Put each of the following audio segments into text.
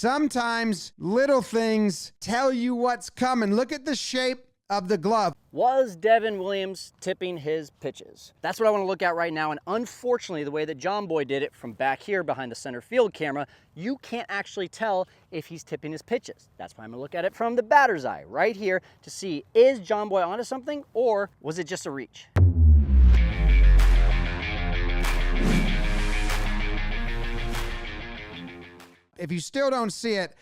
Sometimes little things tell you what's coming. Look at the shape of the glove. Was Devin Williams tipping his pitches? That's what I want to look at right now, and unfortunately, the way that JOMBOY did it from back here behind the center field camera, you can't actually tell if he's tipping his pitches. That's why I'm going to look at it from the batter's eye right here to see, is JOMBOY onto something, or was it just a reach? If you still don't see it,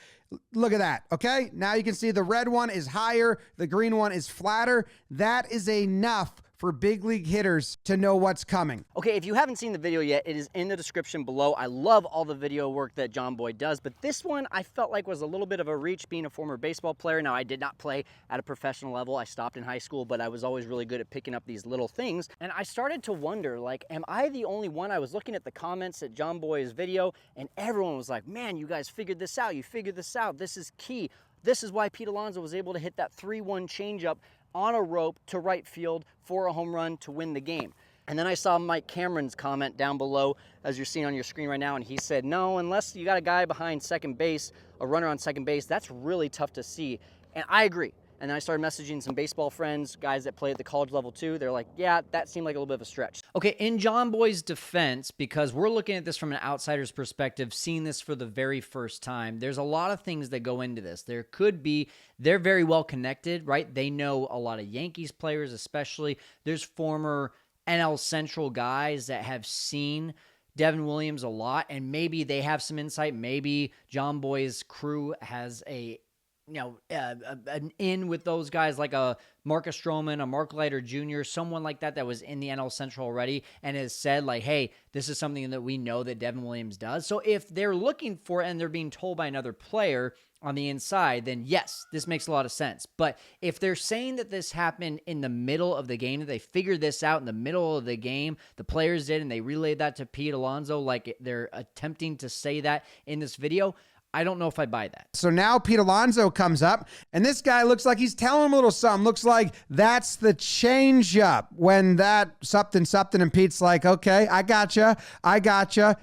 look at that, okay? Now you can see the red one is higher, the green one is flatter. That is enough for big league hitters to know what's coming. Okay, if you haven't seen the video yet, it is in the description below. I love all the video work that JOMBOY does, but this one I felt like was a little bit of a reach being a former baseball player. Now, I did not play at a professional level. I stopped in high school, but I was always really good at picking up these little things. And I started to wonder, like, am I the only one? I was looking at the comments at JOMBOY's video, and everyone was like, man, you guys figured this out. You figured this out. This is key. This is why Pete Alonso was able to hit that 3-1 changeup on a rope to right field for a home run to win the game. And then I saw Mike Cameron's comment down below, as you're seeing on your screen right now, and he said, no, unless you got a guy behind second base, a runner on second base, that's really tough to see. And I agree. And then I started messaging some baseball friends, guys that play at the college level too. They're like, yeah, that seemed like a little bit of a stretch. Okay, in JOMBOY's defense, because we're looking at this from an outsider's perspective, seeing this for the very first time, there's a lot of things that go into this. There could be, they're very well connected, right? They know a lot of Yankees players, especially. There's former NL Central guys that have seen Devin Williams a lot, and maybe they have some insight. Maybe JOMBOY's crew has an in with those guys like a Marcus Stroman, a Mark Leiter Jr., someone like that was in the NL Central already and has said like, hey, this is something that we know that Devin Williams does. So if they're looking for it and they're being told by another player on the inside, then yes, this makes a lot of sense. But if they're saying that this happened in the middle of the game, that they figured this out in the middle of the game, the players did, and they relayed that to Pete Alonso like they're attempting to say that in this video, I don't know if I buy that. So now Pete Alonso comes up, and this guy looks like he's telling him a little something. Looks like that's the changeup when that something, and Pete's like, okay, I gotcha.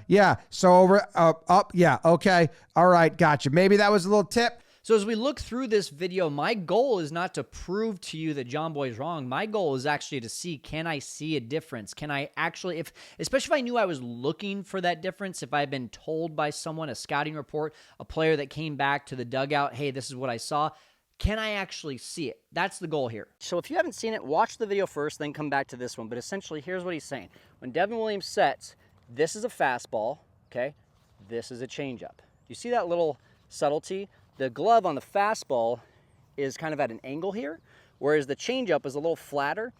Yeah, so over, up, yeah, okay, all right, gotcha. Maybe that was a little tip. So as we look through this video, my goal is not to prove to you that JOMBOY is wrong. My goal is actually to see, can I see a difference? Can I actually, especially if I knew I was looking for that difference, if I've been told by someone, a scouting report, a player that came back to the dugout, hey, this is what I saw, can I actually see it? That's the goal here. So if you haven't seen it, watch the video first, then come back to this one. But essentially, here's what he's saying. When Devin Williams sets, this is a fastball, okay? This is a changeup. Do you see that little subtlety? The glove on the fastball is kind of at an angle here, whereas the changeup is a little flatter.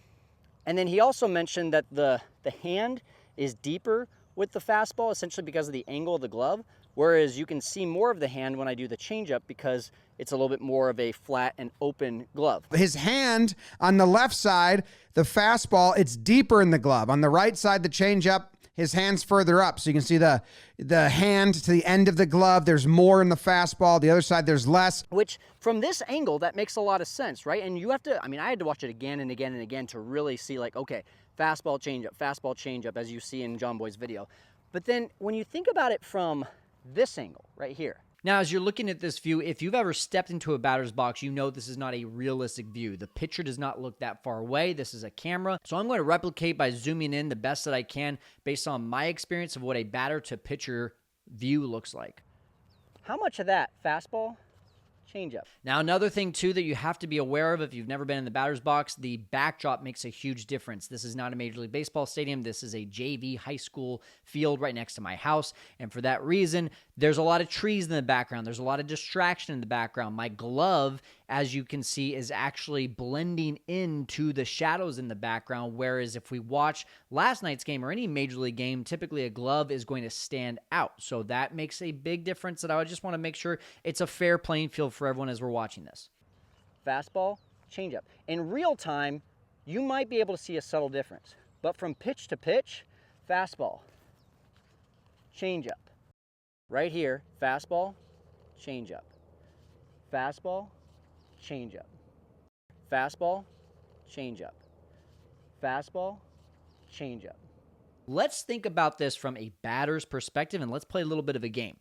And then he also mentioned that the hand is deeper with the fastball, essentially because of the angle of the glove, whereas you can see more of the hand when I do the changeup because it's a little bit more of a flat and open glove. His hand on the left side, the fastball, it's deeper in the glove. On the right side, the changeup, his hand's further up. So you can see the hand to the end of the glove. There's more in the fastball. The other side, there's less. Which, from this angle, that makes a lot of sense, right? And you have to, I mean, I had to watch it again and again and again to really see, like, okay, fastball, changeup, as you see in JOMBOY's video. But then when you think about it from this angle right here. Now, as you're looking at this view, if you've ever stepped into a batter's box, you know this is not a realistic view. The pitcher does not look that far away. This is a camera. So I'm going to replicate by zooming in the best that I can based on my experience of what a batter to pitcher view looks like. How much of that fastball? Changeup. Now, another thing, too, that you have to be aware of if you've never been in the batter's box, the backdrop makes a huge difference. This is not a Major League Baseball stadium. This is a JV high school field right next to my house. And for that reason, there's a lot of trees in the background. There's a lot of distraction in the background. My glove, as you can see, is actually blending into the shadows in the background, whereas if we watch last night's game or any Major League game, typically a glove is going to stand out. So that makes a big difference that I would just want to make sure it's a fair playing field for everyone as we're watching this. Fastball, changeup. In real time, you might be able to see a subtle difference, but from pitch to pitch, fastball, changeup. Right here, fastball, changeup. Fastball, changeup. Fastball, changeup. Fastball, changeup. Let's think about this from a batter's perspective, and let's play a little bit of a game.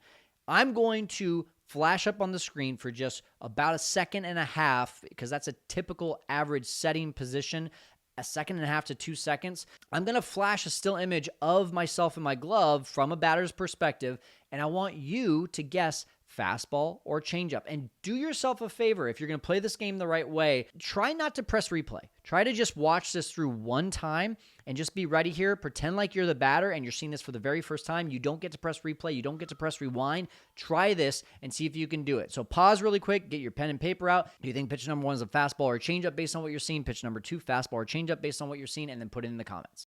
I'm going to flash up on the screen for just about a second and a half, because that's a typical average setting position, a second and a half to 2 seconds. I'm going to flash a still image of myself in my glove from a batter's perspective, and I want you to guess fastball or changeup. And do yourself a favor, if you're going to play this game the right way, try not to press replay. Try to just watch this through one time and just be ready here. Pretend like you're the batter and you're seeing this for the very first time. You don't get to press replay. You don't get to press rewind. Try this and see if you can do it. So pause really quick. Get your pen and paper out. Do you think pitch number 1 is a fastball or a changeup based on what you're seeing? Pitch number 2, fastball or changeup based on what you're seeing? And then put it in the comments.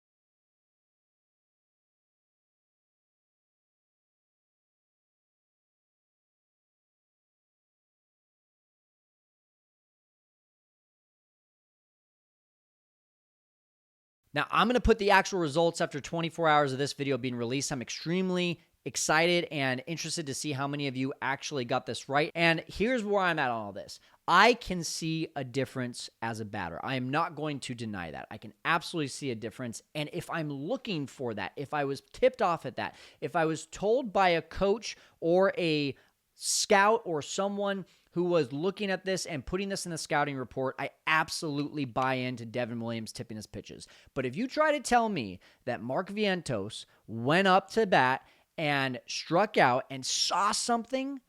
Now, I'm going to put the actual results after 24 hours of this video being released. I'm extremely excited and interested to see how many of you actually got this right. And here's where I'm at on all this. I can see a difference as a batter. I am not going to deny that. I can absolutely see a difference. And if I'm looking for that, if I was tipped off at that, if I was told by a coach or a scout or someone who was looking at this and putting this in the scouting report, I absolutely buy into Devin Williams tipping his pitches. But if you try to tell me that Mark Vientos went up to bat and struck out and saw something,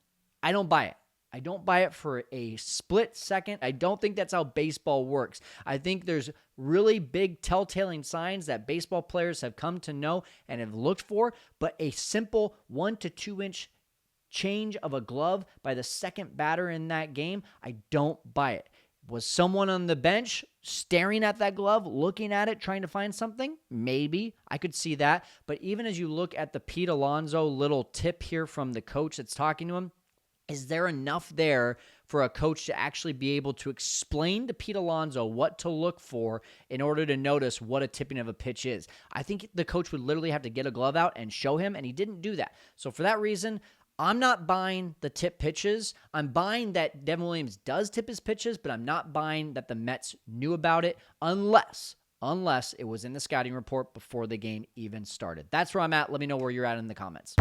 I don't buy it. I don't buy it for a split second. I don't think that's how baseball works. I think there's really big telltale signs that baseball players have come to know and have looked for, but a simple 1 to 2 inch change of a glove by the second batter in that game, I don't buy it. Was someone on the bench staring at that glove, looking at it, trying to find something? Maybe. I could see that. But even as you look at the Pete Alonso little tip here from the coach that's talking to him, is there enough there for a coach to actually be able to explain to Pete Alonso what to look for in order to notice what a tipping of a pitch is? I think the coach would literally have to get a glove out and show him, and he didn't do that. So for that reason, I'm not buying the tip pitches. I'm buying that Devin Williams does tip his pitches, but I'm not buying that the Mets knew about it unless it was in the scouting report before the game even started. That's where I'm at. Let me know where you're at in the comments.